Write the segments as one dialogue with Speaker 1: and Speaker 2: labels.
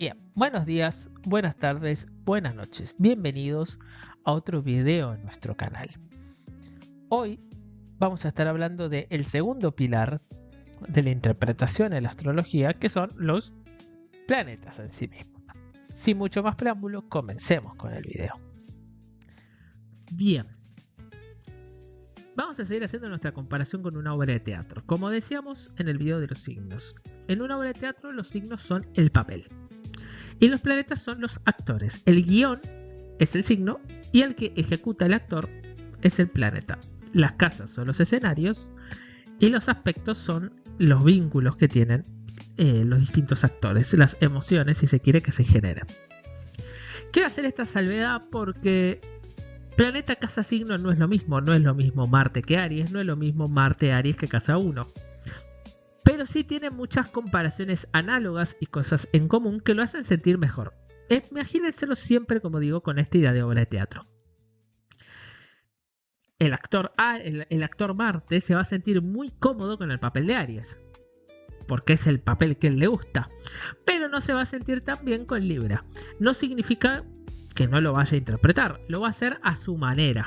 Speaker 1: Bien, buenos días, buenas tardes, buenas noches. Bienvenidos a otro video en nuestro canal. Hoy vamos a estar hablando del segundo pilar de la interpretación de la astrología, que son los planetas en sí mismos. Sin mucho más preámbulo, comencemos con el video. Bien, vamos a seguir haciendo nuestra comparación con una obra de teatro. Como decíamos en el video de los signos, en una obra de teatro los signos son el papel y los planetas son los actores. El guión es el signo y el que ejecuta el actor es el planeta. Las casas son los escenarios y los aspectos son los vínculos que tienen los distintos actores, las emociones, si se quiere, que se generan. Quiero hacer esta salvedad porque planeta, casa, signo no es lo mismo. No es lo mismo Marte que Aries, no es lo mismo Marte, Aries que casa 1. Pero sí tienen muchas comparaciones análogas y cosas en común que lo hacen sentir mejor. Imagínenselo siempre, como digo, con esta idea de obra de teatro. El actor Marte se va a sentir muy cómodo con el papel de Aries, porque es el papel que él le gusta, pero no se va a sentir tan bien con Libra. No significa que no lo vaya a interpretar, lo va a hacer a su manera.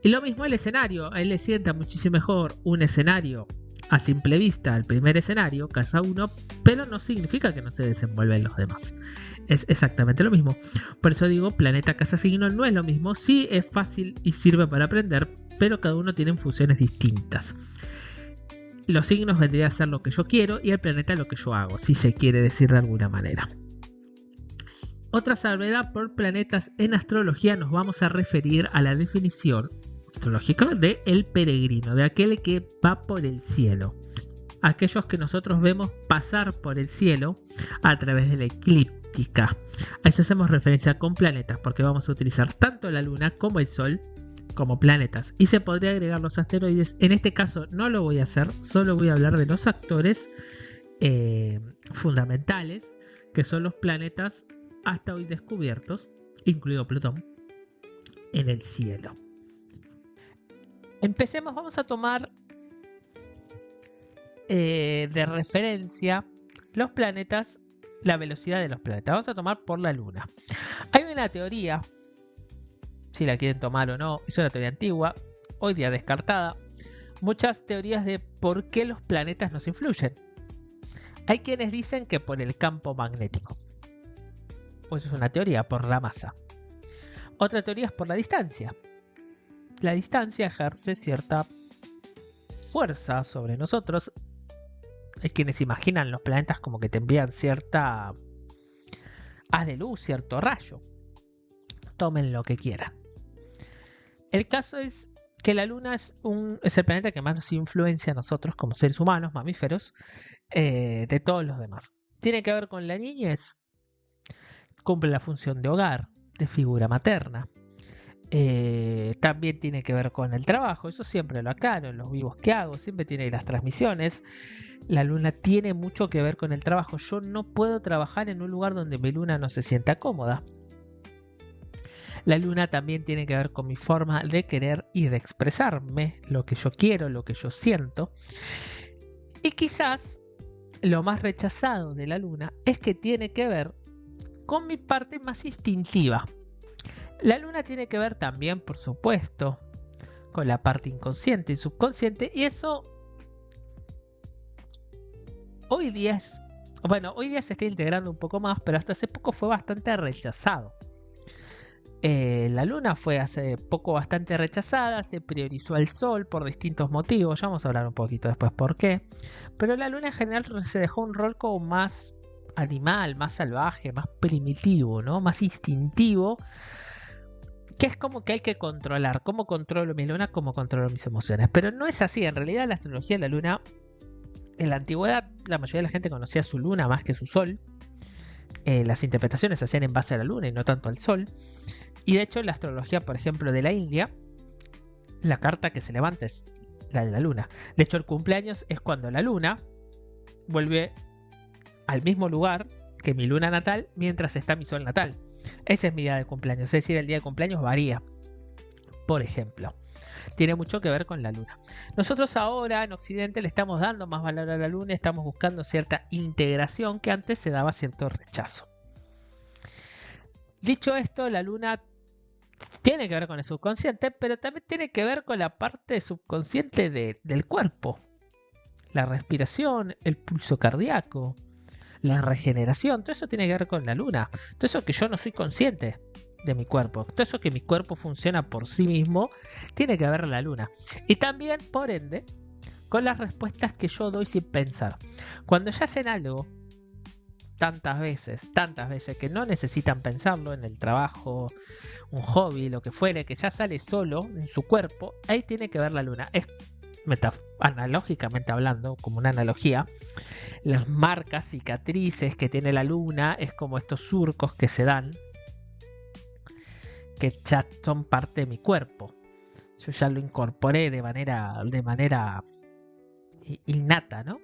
Speaker 1: Y lo mismo el escenario, a él le sienta muchísimo mejor un escenario a simple vista, el primer escenario, casa 1, pero no significa que no se desenvuelven los demás. Es exactamente lo mismo. Por eso digo, planeta, casa, signo no es lo mismo. Sí es fácil y sirve para aprender, pero cada uno tiene funciones distintas. Los signos vendrían a ser lo que yo quiero y el planeta lo que yo hago, si se quiere decir de alguna manera. Otra salvedad por planetas en astrología, nos vamos a referir a la definición astrológica de el peregrino, de aquel que va por el cielo. Aquellos que nosotros vemos pasar por el cielo a través de la eclíptica. A eso hacemos referencia con planetas, porque vamos a utilizar tanto la luna como el sol como planetas. Y se podría agregar los asteroides. En este caso no lo voy a hacer, solo voy a hablar de los actores fundamentales, que son los planetas hasta hoy descubiertos, incluido Plutón, en el cielo. Empecemos, vamos a tomar de referencia los planetas, la velocidad de los planetas. Vamos a tomar por la luna. Hay una teoría, si la quieren tomar o no, es una teoría antigua, hoy día descartada. Muchas teorías de por qué los planetas nos influyen. Hay quienes dicen que por el campo magnético. Pues es una teoría, por la masa. Otra teoría es por la distancia. La distancia ejerce cierta fuerza sobre nosotros. Hay quienes imaginan los planetas como que te envían cierta haz de luz, cierto rayo. Tomen lo que quieran. El caso es que la Luna es el planeta que más nos influencia a nosotros como seres humanos, mamíferos, de todos los demás. Tiene que ver con la niñez. Cumple la función de hogar, de figura materna. También tiene que ver con el trabajo. Eso siempre lo aclaro en los vivos que hago. Siempre tiene las transmisiones. La luna tiene mucho que ver con el trabajo. Yo no puedo trabajar en un lugar donde mi luna no se sienta cómoda. La luna también tiene que ver con mi forma de querer y de expresarme, lo que yo quiero, lo que yo siento. Y quizás lo más rechazado de la luna es que tiene que ver con mi parte más instintiva. La luna tiene que ver también, por supuesto, con la parte inconsciente y subconsciente, y eso hoy día se está integrando un poco más, pero hasta hace poco fue bastante rechazado. La luna fue hace poco bastante rechazada, se priorizó al sol por distintos motivos, ya vamos a hablar un poquito después por qué, pero la luna en general se dejó un rol como más animal, más salvaje, más primitivo, ¿no? Más instintivo, que es como que hay que controlar. ¿Cómo controlo mi luna? ¿Cómo controlo mis emociones? Pero no es así. En realidad la astrología de la luna, en la antigüedad la mayoría de la gente conocía su luna más que su sol. Las interpretaciones se hacían en base a la luna y no tanto al sol. Y de hecho en la astrología, por ejemplo, de la India, la carta que se levanta es la de la luna. De hecho el cumpleaños es cuando la luna vuelve al mismo lugar que mi luna natal mientras está mi sol natal. Ese es mi día de cumpleaños, es decir, el día de cumpleaños varía, por ejemplo. tiene mucho que ver con la luna. Nosotros ahora en Occidente le estamos dando más valor a la luna y estamos buscando cierta integración que antes se daba cierto rechazo. Dicho esto, la luna tiene que ver con el subconsciente, pero también tiene que ver con la parte subconsciente del cuerpo. La respiración, el pulso cardíaco, la regeneración, todo eso tiene que ver con la luna. Todo eso que yo no soy consciente de mi cuerpo, todo eso que mi cuerpo funciona por sí mismo, tiene que ver la luna. Y también, por ende, con las respuestas que yo doy sin pensar. Cuando ya hacen algo tantas veces que no necesitan pensarlo en el trabajo, un hobby, lo que fuere, que ya sale solo en su cuerpo, ahí tiene que ver la luna. Es analógicamente hablando, como una analogía, las marcas, cicatrices que tiene la luna es como estos surcos que se dan, que ya son parte de mi cuerpo. Yo ya lo incorporé de manera innata, ¿no?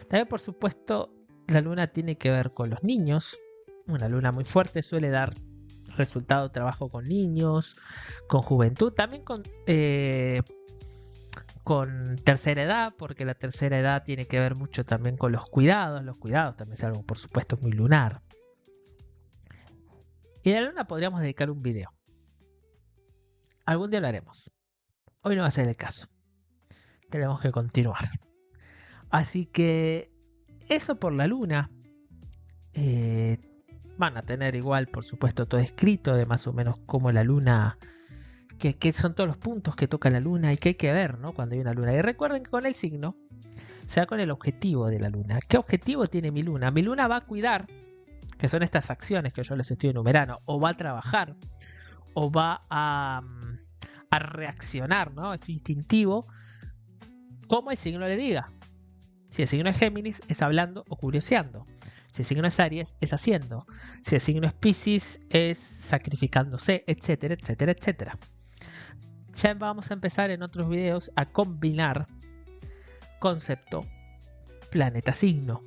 Speaker 1: También, por supuesto, la luna tiene que ver con los niños. Una luna muy fuerte suele dar resultado de trabajo con niños, con juventud, también con tercera edad, porque la tercera edad tiene que ver mucho también con los cuidados. Los cuidados también es algo, por supuesto, muy lunar. Y a la luna podríamos dedicar un video. Algún día lo haremos. Hoy no va a ser el caso. Tenemos que continuar. Así que eso por la luna. Van a tener igual, por supuesto, todo escrito de más o menos cómo la luna, que son todos los puntos que toca la luna y que hay que ver, ¿no? Cuando hay una luna. Y recuerden que con el signo se da con el objetivo de la luna. ¿Qué objetivo tiene mi luna? Mi luna va a cuidar, que son estas acciones que yo les estoy enumerando, o va a trabajar, o va a reaccionar, ¿no? Es instintivo, como el signo le diga. Si el signo es Géminis, es hablando o curioseando. Si el signo es Aries, es haciendo. Si el signo es Piscis, es sacrificándose, etcétera, etcétera, etcétera. Ya vamos a empezar en otros videos a combinar concepto, planeta, signo,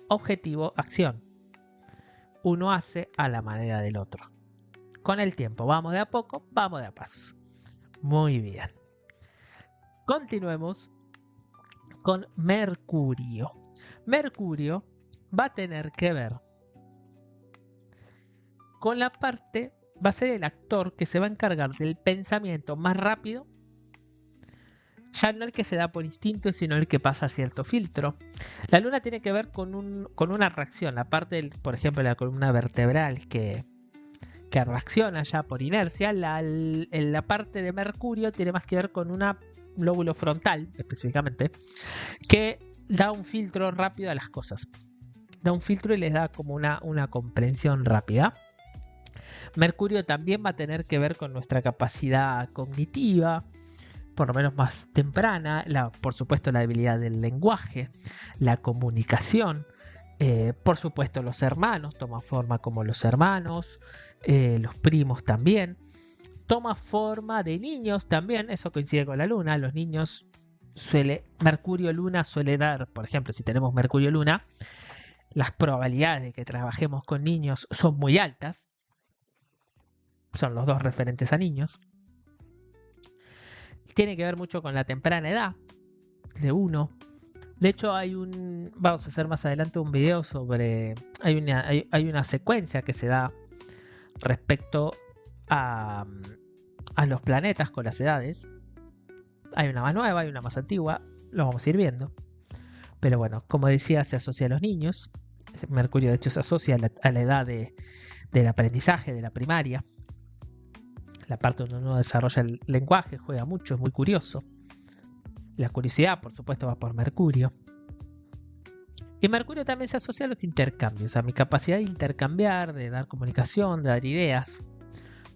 Speaker 1: objetivo, acción. Uno hace a la manera del otro. Con el tiempo, vamos de a poco, vamos de a pasos. Muy bien. Continuemos con Mercurio. Mercurio va a tener que ver con la parte, va a ser el actor que se va a encargar del pensamiento más rápido, ya no el que se da por instinto, sino el que pasa cierto filtro. La luna tiene que ver con una reacción, la parte, por ejemplo, de la columna vertebral que reacciona ya por inercia. La parte de Mercurio tiene más que ver con un lóbulo frontal, específicamente, que da un filtro rápido a las cosas. Da un filtro y les da como una comprensión rápida. Mercurio también va a tener que ver con nuestra capacidad cognitiva, por lo menos más temprana, por supuesto la habilidad del lenguaje, la comunicación, por supuesto los hermanos, toma forma como los hermanos, los primos también, toma forma de niños también, eso coincide con la luna. Los niños Mercurio-Luna suele dar, por ejemplo, si tenemos Mercurio-Luna, las probabilidades de que trabajemos con niños son muy altas. Son los dos referentes a niños. Tiene que ver mucho con la temprana edad de uno. De hecho, vamos a hacer más adelante un video sobre, hay una secuencia que se da respecto a los planetas con las edades. Hay una más nueva, hay una más antigua, lo vamos a ir viendo. Pero bueno, como decía, se asocia a los niños. Mercurio de hecho se asocia a la edad del aprendizaje, de la primaria. La parte donde uno desarrolla el lenguaje, juega mucho, es muy curioso. La curiosidad, por supuesto, va por Mercurio. Y Mercurio también se asocia a los intercambios, a mi capacidad de intercambiar, de dar comunicación, de dar ideas.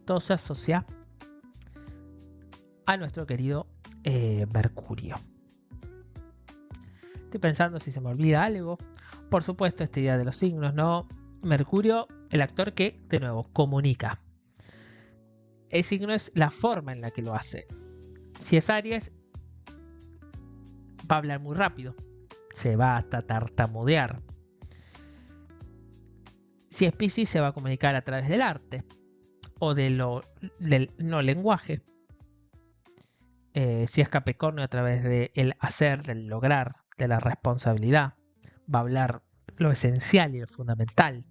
Speaker 1: Todo se asocia a nuestro querido Mercurio. Estoy pensando si se me olvida algo. Por supuesto, esta idea de los signos, ¿no? Mercurio, el actor que, de nuevo, comunica. El signo es la forma en la que lo hace. Si es Aries, va a hablar muy rápido. Se va hasta tartamudear. Si es Piscis, se va a comunicar a través del arte o del no lenguaje. Si es Capricornio, a través del hacer, del lograr, de la responsabilidad. Va a hablar lo esencial y lo fundamental.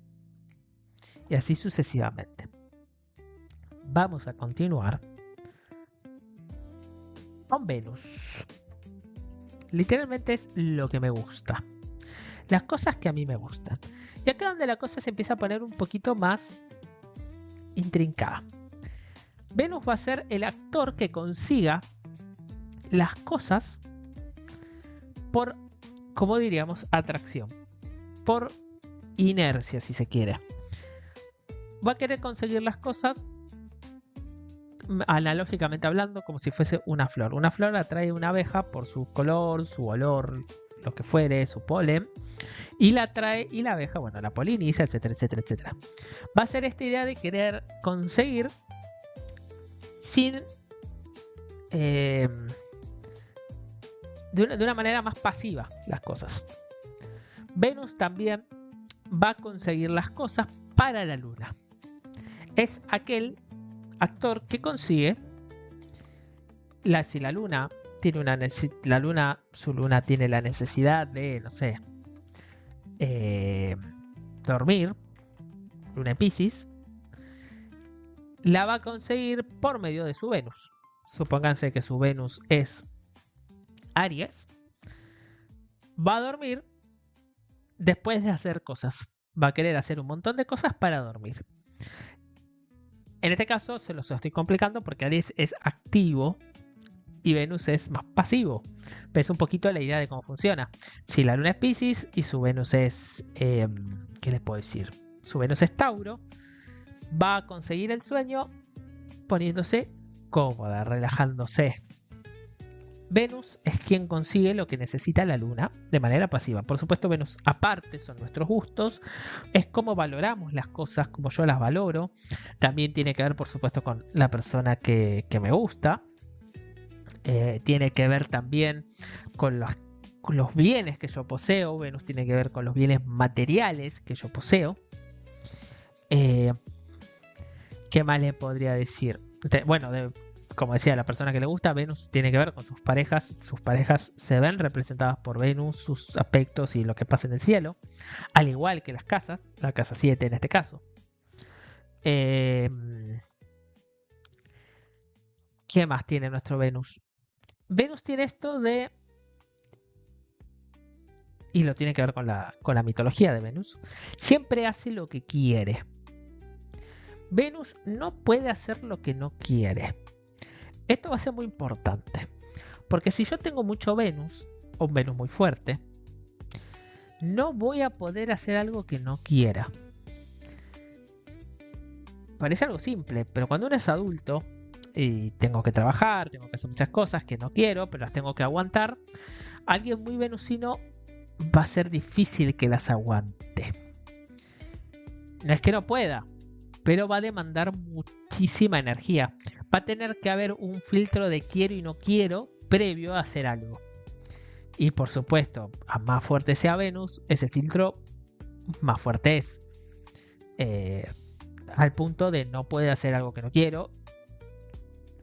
Speaker 1: Y así sucesivamente. Vamos a continuar con Venus. Literalmente es lo que me gusta. Las cosas que a mí me gustan. Y acá donde la cosa se empieza a poner un poquito más intrincada. Venus va a ser el actor que consiga las cosas por, como diríamos, atracción. Por inercia, si se quiere. Va a querer conseguir las cosas analógicamente hablando, como si fuese una flor. Una flor atrae una abeja por su color, su olor, lo que fuere, su polen, y la atrae, y la abeja, bueno, la poliniza, etcétera, etcétera, etcétera. Va a ser esta idea de querer conseguir sin de una manera más pasiva las cosas. Venus también va a conseguir las cosas para la luna. Es aquel actor que consigue si la luna tiene su luna tiene la necesidad de, no sé, dormir, luna en Piscis, la va a conseguir por medio de su Venus. Supónganse que su Venus es Aries. Va a dormir después de hacer cosas. Va a querer hacer un montón de cosas para dormir. En este caso se los estoy complicando porque Aries es activo y Venus es más pasivo. Pero es un poquito la idea de cómo funciona. Si la luna es Piscis y su Venus es... ¿qué les puedo decir? Su Venus es Tauro. Va a conseguir el sueño poniéndose cómoda, relajándose. Venus es quien consigue lo que necesita la luna de manera pasiva. Por supuesto, Venus aparte son nuestros gustos, es cómo valoramos las cosas, como yo las valoro. También tiene que ver, por supuesto, con la persona que me gusta. Tiene que ver también con los bienes que yo poseo. Venus tiene que ver con los bienes materiales que yo poseo. ¿Qué más le podría decir? Bueno, como decía, la persona que le gusta, Venus tiene que ver con sus parejas. Sus parejas se ven representadas por Venus, sus aspectos y lo que pasa en el cielo. Al igual que las casas, la casa 7 en este caso. ¿Qué más tiene nuestro Venus? Venus tiene esto de... Y lo tiene que ver con la mitología de Venus. Siempre hace lo que quiere. Venus no puede hacer lo que no quiere. Esto va a ser muy importante. Porque si yo tengo mucho Venus, o un Venus muy fuerte, no voy a poder hacer algo que no quiera. Parece algo simple, pero cuando uno es adulto y tengo que trabajar, tengo que hacer muchas cosas que no quiero, pero las tengo que aguantar, alguien muy venusino va a ser difícil que las aguante. No es que no pueda, pero va a demandar muchísima energía. Va a tener que haber un filtro de quiero y no quiero previo a hacer algo. Y por supuesto, a más fuerte sea Venus, ese filtro más fuerte es. Al punto de no puedo hacer algo que no quiero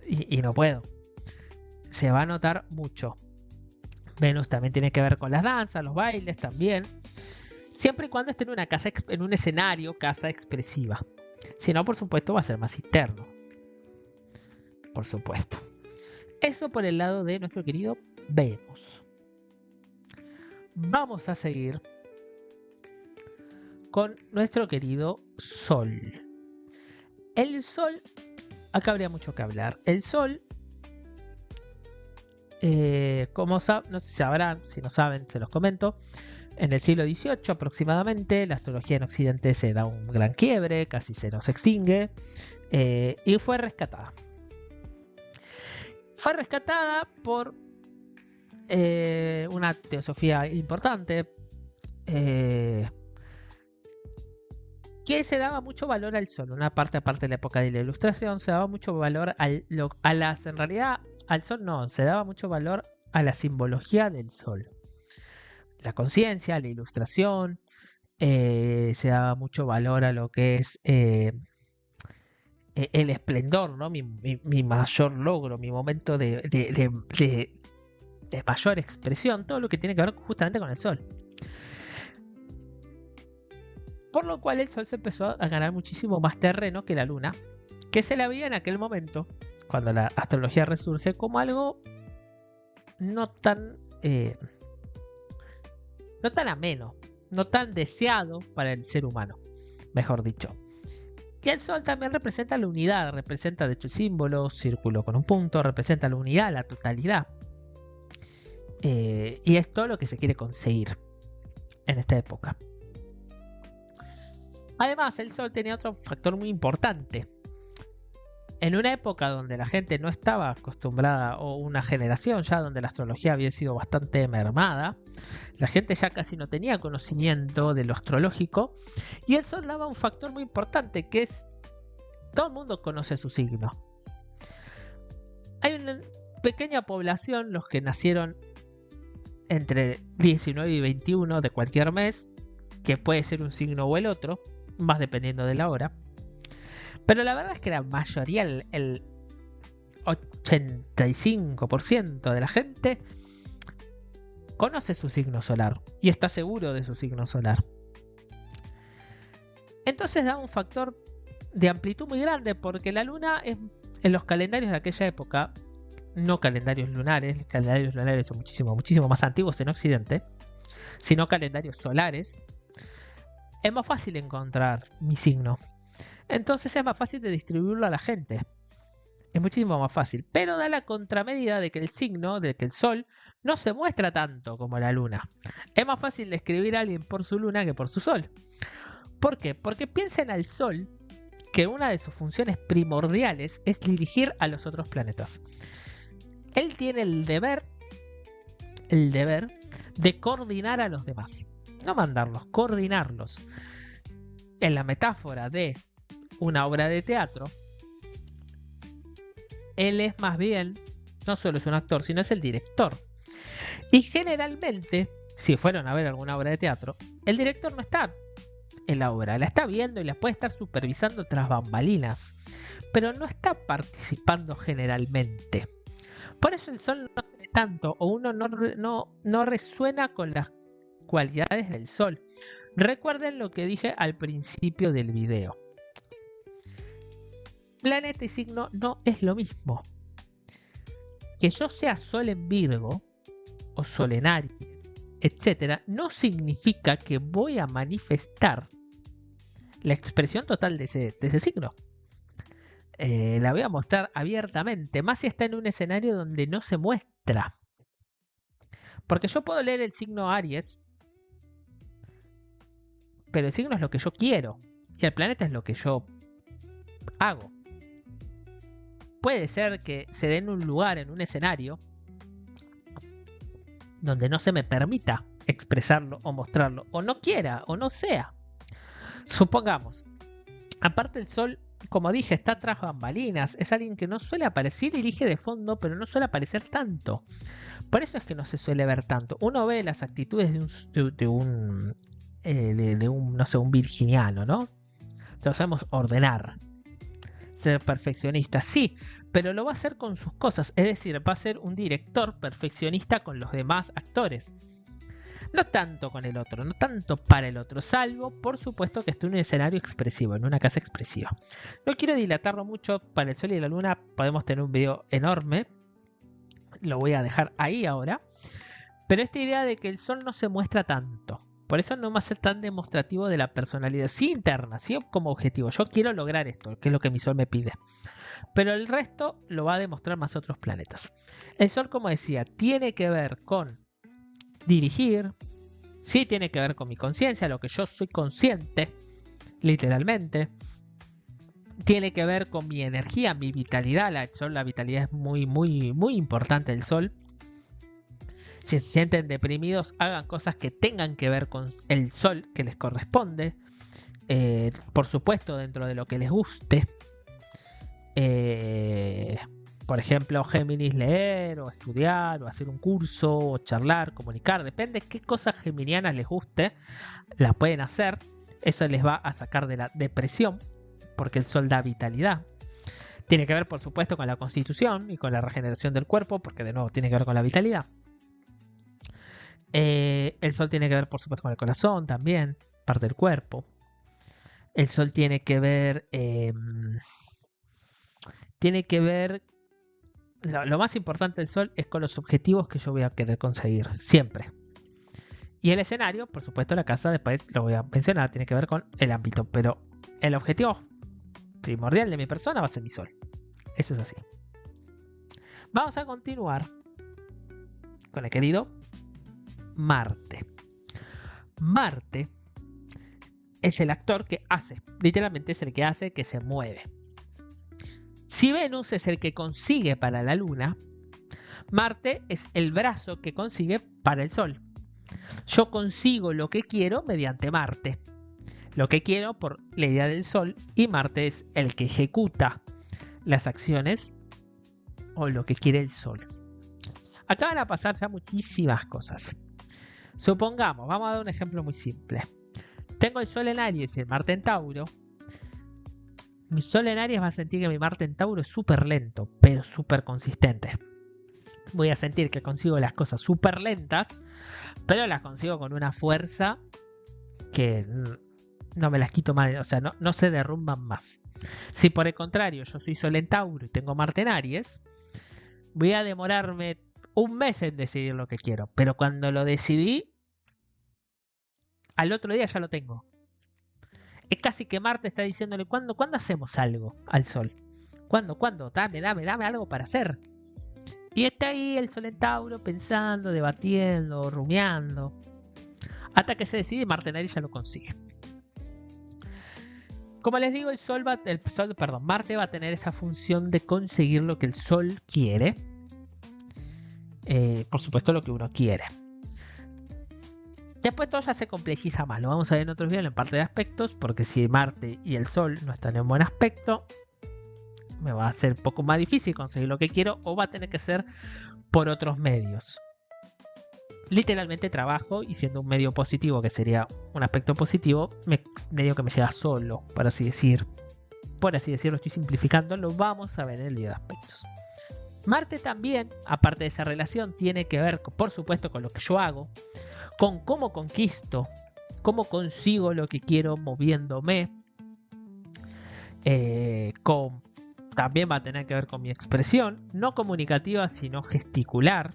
Speaker 1: y no puedo. Se va a notar mucho. Venus también tiene que ver con las danzas, los bailes también. Siempre y cuando esté en un escenario, casa expresiva. Si no, por supuesto, va a ser más interno. Por supuesto. Eso por el lado de nuestro querido Venus. Vamos a seguir con nuestro querido Sol. El Sol, acá habría mucho que hablar. El Sol, como no sé si sabrán, si no saben, se los comento. En el siglo XVIII aproximadamente, la astrología en Occidente se da un gran quiebre, casi se nos extingue, y fue rescatada. Fue rescatada por una teosofía importante, que se daba mucho valor al sol. Una parte aparte de la época de la Ilustración, se daba mucho valor en realidad al sol no, se daba mucho valor a la simbología del sol. La conciencia, la ilustración, se daba mucho valor a lo que es el esplendor, ¿no? Mi mayor logro, mi momento de mayor expresión, todo lo que tiene que ver justamente con el Sol. Por lo cual el Sol se empezó a ganar muchísimo más terreno que la Luna, que se la veía en aquel momento, cuando la astrología resurge, como algo no tan ameno, no tan deseado para el ser humano, mejor dicho. Que el Sol también representa la unidad, representa de hecho el símbolo, círculo con un punto, representa la unidad, la totalidad. Y es todo lo que se quiere conseguir en esta época. Además, el Sol tenía otro factor muy importante. En una época donde la gente no estaba acostumbrada, o una generación ya donde la astrología había sido bastante mermada, la gente ya casi no tenía conocimiento de lo astrológico, y el Sol daba un factor muy importante, que es todo el mundo conoce su signo. Hay una pequeña población, los que nacieron entre 19 y 21 de cualquier mes, que puede ser un signo o el otro, más dependiendo de la hora. Pero la verdad es que la mayoría, el 85% de la gente conoce su signo solar y está seguro de su signo solar. Entonces da un factor de amplitud muy grande, porque la luna es, en los calendarios de aquella época, no calendarios lunares, los calendarios lunares son muchísimo más antiguos en Occidente, sino calendarios solares, es más fácil encontrar mi signo. Entonces es más fácil de distribuirlo a la gente. Es muchísimo más fácil. Pero da la contramedida de que el signo, de que el Sol, no se muestra tanto como la Luna. Es más fácil describir a alguien por su Luna que por su Sol. ¿Por qué? Porque piensen al Sol que una de sus funciones primordiales es dirigir a los otros planetas. Él tiene el deber de coordinar a los demás. No mandarlos, coordinarlos. En la metáfora de una obra de teatro, él es más bien, no solo es un actor, sino es el director. Y generalmente, si fueron a ver alguna obra de teatro, el director no está en la obra, la está viendo y la puede estar supervisando tras bambalinas, pero no está participando generalmente. Por eso el Sol no se ve tanto, o uno no resuena con las cualidades del Sol. Recuerden lo que dije al principio del video. Planeta y signo no es lo mismo. Que yo sea Sol en Virgo o Sol en Aries, etcétera, no significa que voy a manifestar la expresión total de ese signo. La voy a mostrar abiertamente, más si está en un escenario donde no se muestra. Porque yo puedo leer el signo Aries, pero el signo es lo que yo quiero y el planeta es lo que yo hago. Puede ser que se dé en un lugar, en un escenario, donde no se me permita expresarlo o mostrarlo, o no quiera, o no sea. Supongamos, aparte el Sol, como dije, está tras bambalinas, es alguien que no suele aparecer, dirige de fondo, pero no suele aparecer tanto. Por eso es que no se suele ver tanto. Uno ve las actitudes de un no sé, un virginiano, ¿no? Entonces sabemos ordenar, ser perfeccionista, sí, pero lo va a hacer con sus cosas, es decir, va a ser un director perfeccionista con los demás actores. No tanto con el otro, no tanto para el otro, salvo, por supuesto, que esté en un escenario expresivo, en una casa expresiva. No quiero dilatarlo mucho, para el Sol y la Luna podemos tener un video enorme, lo voy a dejar ahí ahora, pero esta idea de que el Sol no se muestra tanto, por eso no va a ser tan demostrativo de la personalidad, sí interna, sí como objetivo, yo quiero lograr esto, que es lo que mi Sol me pide, pero el resto lo va a demostrar más otros planetas. El Sol, como decía, tiene que ver con dirigir, sí tiene que ver con mi conciencia, lo que yo soy consciente, literalmente. Tiene que ver con mi energía, mi vitalidad. La vitalidad es muy importante del Sol. Si se sienten deprimidos, hagan cosas que tengan que ver con el Sol, que les corresponde. Por supuesto, dentro de lo que les guste. Por ejemplo, Géminis, leer o estudiar o hacer un curso o charlar, comunicar, depende de qué cosas geminianas les guste, la pueden hacer. Eso les va a sacar de la depresión porque el Sol da vitalidad. Tiene que ver, por supuesto, con la constitución y con la regeneración del cuerpo, porque de nuevo tiene que ver con la vitalidad. El sol tiene que ver, por supuesto, con el corazón también, parte del cuerpo. El sol tiene que ver... Lo más importante del sol es con los objetivos que yo voy a querer conseguir, siempre. Y el escenario, por supuesto, la casa, después lo voy a mencionar, tiene que ver con el ámbito, pero el objetivo primordial de mi persona va a ser mi sol. Eso es así. Vamos a continuar con el querido Marte. Marte es el actor que hace, literalmente es el que hace que se mueve. Si Venus es el que consigue para la Luna, Marte es el brazo que consigue para el Sol. Yo consigo lo que quiero mediante Marte. Lo que quiero por la idea del Sol, y Marte es el que ejecuta las acciones o lo que quiere el Sol. Acá van a pasar ya muchísimas cosas. Supongamos, vamos a dar un ejemplo muy simple. Tengo el Sol en Aries y el Marte en Tauro. Mi Sol en Aries va a sentir que mi Marte en Tauro es súper lento, pero súper consistente. Voy a sentir que consigo las cosas súper lentas, pero las consigo con una fuerza que no me las quito más, o sea, no se derrumban más. Si por el contrario yo soy Sol en Tauro y tengo Marte en Aries, voy a demorarme un mes en decidir lo que quiero, pero cuando lo decidí, al otro día ya lo tengo. Es casi que Marte está diciéndole, ¿cuándo hacemos algo al Sol? ¿Cuándo? Dame algo para hacer. Y está ahí el Sol en Tauro pensando, debatiendo, rumiando, hasta que se decide y Marte en Aries ya lo consigue. Como les digo, Marte va a tener esa función de conseguir lo que el Sol quiere. Por supuesto, lo que uno quiere. Después todo ya se complejiza más. Lo vamos a ver en otros videos en parte de aspectos, porque si Marte y el Sol no están en buen aspecto, me va a ser un poco más difícil conseguir lo que quiero, o va a tener que ser por otros medios. Literalmente trabajo, y siendo un medio positivo, que sería un aspecto positivo, medio que me llega solo, por así decirlo, estoy simplificando, lo vamos a ver en el video de aspectos. Marte también, aparte de esa relación, tiene que ver, por supuesto, con lo que yo hago, con cómo conquisto, cómo consigo lo que quiero moviéndome. También va a tener que ver con mi expresión, no comunicativa, sino gesticular.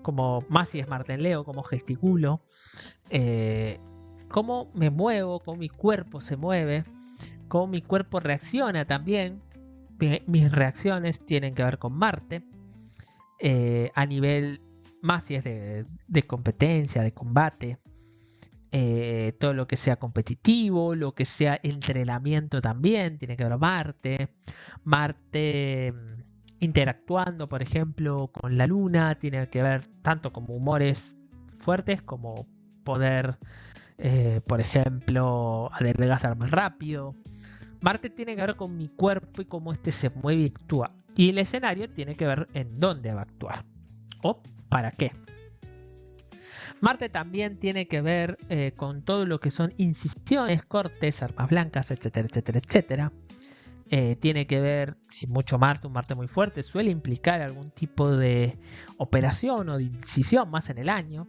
Speaker 1: Como más si es Marte en Leo, cómo gesticulo, cómo me muevo, cómo mi cuerpo se mueve, cómo mi cuerpo reacciona también. Mis reacciones tienen que ver con Marte, a nivel más si es de competencia, de combate, todo lo que sea competitivo, lo que sea entrenamiento también tiene que ver con Marte interactuando, por ejemplo, con la Luna, tiene que ver tanto como humores fuertes como poder, por ejemplo, adelgazar más rápido. Marte tiene que ver con mi cuerpo y cómo este se mueve y actúa. Y el escenario tiene que ver en dónde va a actuar o para qué. Marte también tiene que ver con todo lo que son incisiones, cortes, armas blancas, etcétera, etcétera, etcétera. Tiene que ver, si un Marte muy fuerte, suele implicar algún tipo de operación o de incisión más en el año.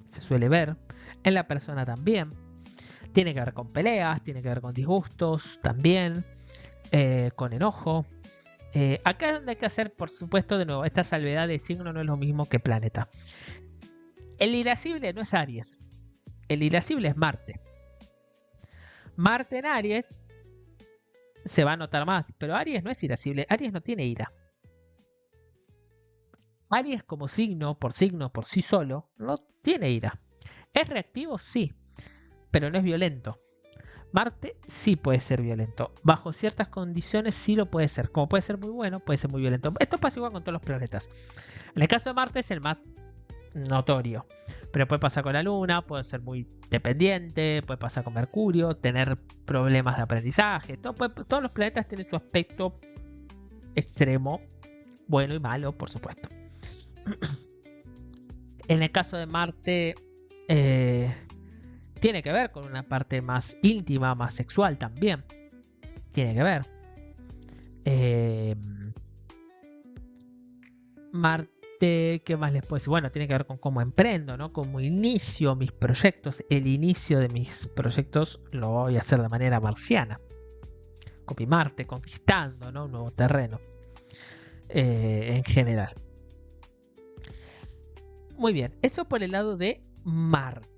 Speaker 1: Se suele ver. En la persona también. Tiene que ver con peleas, tiene que ver con disgustos también, con enojo. Acá es donde hay que hacer, por supuesto, de nuevo, esta salvedad de signo no es lo mismo que planeta. El irascible no es Aries. El irascible es Marte. Marte en Aries se va a notar más, pero Aries no es irascible. Aries no tiene ira. Aries como signo por sí solo no tiene ira. ¿Es reactivo? Sí, pero no es violento. Marte sí puede ser violento. Bajo ciertas condiciones sí lo puede ser. Como puede ser muy bueno, puede ser muy violento. Esto pasa igual con todos los planetas. En el caso de Marte es el más notorio. Pero puede pasar con la Luna, puede ser muy dependiente, puede pasar con Mercurio, tener problemas de aprendizaje. Todos los planetas tienen su aspecto extremo, bueno y malo, por supuesto. En el caso de Marte, tiene que ver con una parte más íntima, más sexual también. Tiene que ver. Eh, Marte, ¿qué más les puedo decir? Bueno, tiene que ver con cómo emprendo, ¿no? Cómo inicio mis proyectos. El inicio de mis proyectos lo voy a hacer de manera marciana. Copy Marte, conquistando, ¿no? Un nuevo terreno. En general. Muy bien, eso por el lado de Marte.